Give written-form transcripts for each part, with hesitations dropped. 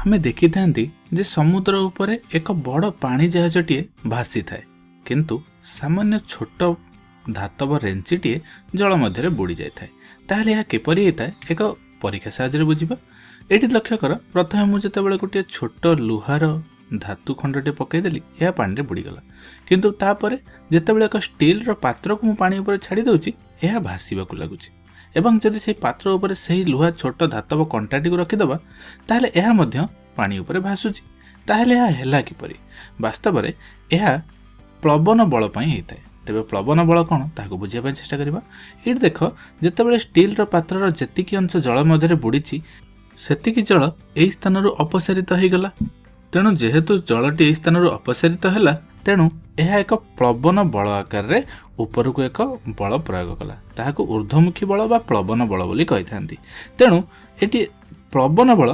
आमे देखि थांती जे समुद्र उपरे एक बड़ पानी जहाजटीए भासी थाए किंतु सामान्य छोट धातव रेंचीटीए जल मध्य बुड़ी जाए। ताहले यह किपरि होता है एक परीक्षा साहाय्य बुझा। ये लक्ष्य कर प्रथम मुझे जिते गोटे छोट लुहार धातु खंडटे पकईदेली यह पानी में बुड़ीगला किंतु तापर जितेबाला एक स्टील पात्र को मुझे पानी उपर छाड़ी दूची यह भाषा लगुच एवं जदि से पात्र उपर से लुहा छोट धातव कंटाटी को रखिदबा ताहले यह मध्य पानी उपर भासुची। ताहले यह हैला किपरि? वास्तव में यह प्लवन बल पई होता है। तेबे प्लवन बल कौन ताको बुझिया चेष्टा करिबा। ये देख जितेबाला स्टील पात्र जेतिकी अंश जल मध्य बुड़ी सेतिकी जल एई स्थान अपसारित हो गला। तेणु जेहेतु जलटी एई स्थान अपसारित है तेणु यह एक प्लवन बल आकार रे ऊपर को एक बल प्रयोग कला ताहाको ऊर्ध्वमुखी बल बा प्लवन बल बोली कहि थांती। तेणु एटी प्लवन बल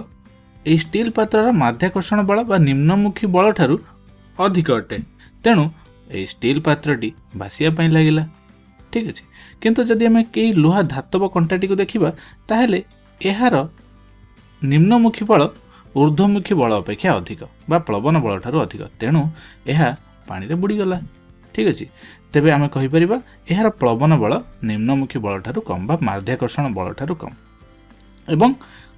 ए स्टील पात्रर माध्याकर्षण बल बा निम्नमुखी बल ठारू अधिक अटे। तेणु ए स्टील पात्रटी भासिया पई लागिला। ठीक अछि, किंतु जदि आमे केही लुहा धातव कंटाटी को देखिबा ताहेले एहार निम्नमुखी बल ऊर्ध्वमुखी बल अपेक्षा अधिक बा प्लवन बल ठारू अधिक। तेणु यह पानी रे बुड़ीगला। ठीक अछि, तेबे आमे कहि परिबा एहार प्लवन बल निम्नमुखी बल ठारू कम बा माध्याकर्षण बल ठारू कम। एवं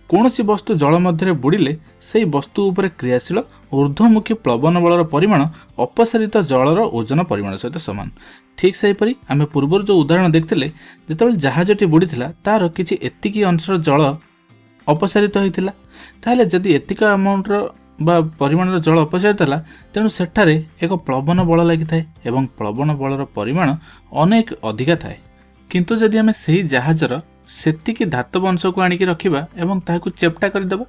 कौनसी वस्तु जल मध्य बुड़िले से वस्तु उपरे क्रियाशील ऊर्ध्वमुखी प्लवन बलर परिमाण अपसारित जलर ओजन परिमाण सहित सामान। ठीक सेहीपरि आमे पूर्व जो उदाहरण देखते जितेबाला जहाजटी बुड़ीथिला तार किछि एतिकी अंशर जल अपसारित होइथिला। ताहले जदि एतिक अमाउंटर बा परिमाणर जल अपसारित होला तेणु सेठारे एक प्लवन बल लागिथाए एवं प्लवन बलर परिमाण अनेक अधिका थाए। किंतु जदि आमे सेही जहाजर सेतिकी धातव अंश को आनिकी रखिबा एवं ताहाकु चेप्टा करदेबा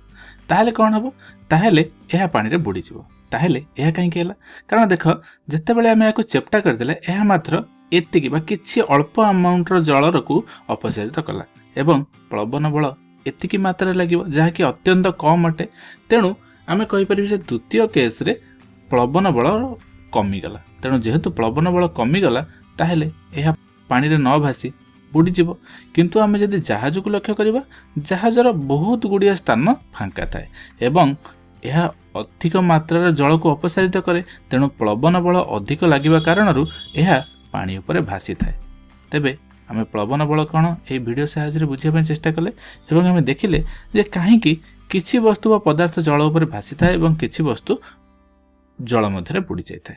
ताहले कौन हबो? ताहले यह पानी रे बुड़ी जिवो। ताहले यह काहेकि हैला? कारण देख जेतेबेले आमे याको चेप्टा करदेले यह मात्र एतिकी बा किछि अल्प अमाउंटर जलर को अपसारित कला एवं प्लवन बल एतिकी मात्रा लगिवो जहाँकि अत्यंत कम अटे। तेणु आमे कहि परिबे जे द्वितीय केस रे प्लवन बल कमीगला। तेणु जेहेतु प्लवन बल कमीगला ताहले यह पानी रे न भासी बुड़ी जीवो। किंतु आमे जदि जहाज को लक्ष्य करिबा जहाजर बहुत गुड़िया स्थान फांका थाए एवं यह अधिक मात्रा जल को अपसारित करे। तेणु प्लवन बल अधिक लागिबा कारणरू यह पानी उपरे भासी थाए। तेबे आमे प्लवन बल कौन ये वीडियो साहाय्य बुझिया चेष्टा कले एवं आमे देखिले जे काहेकि किछि वस्तु व पदार्थ जल उपरे भासी थाए एवं किछि वस्तु जल मध्य बुड़ी जाए।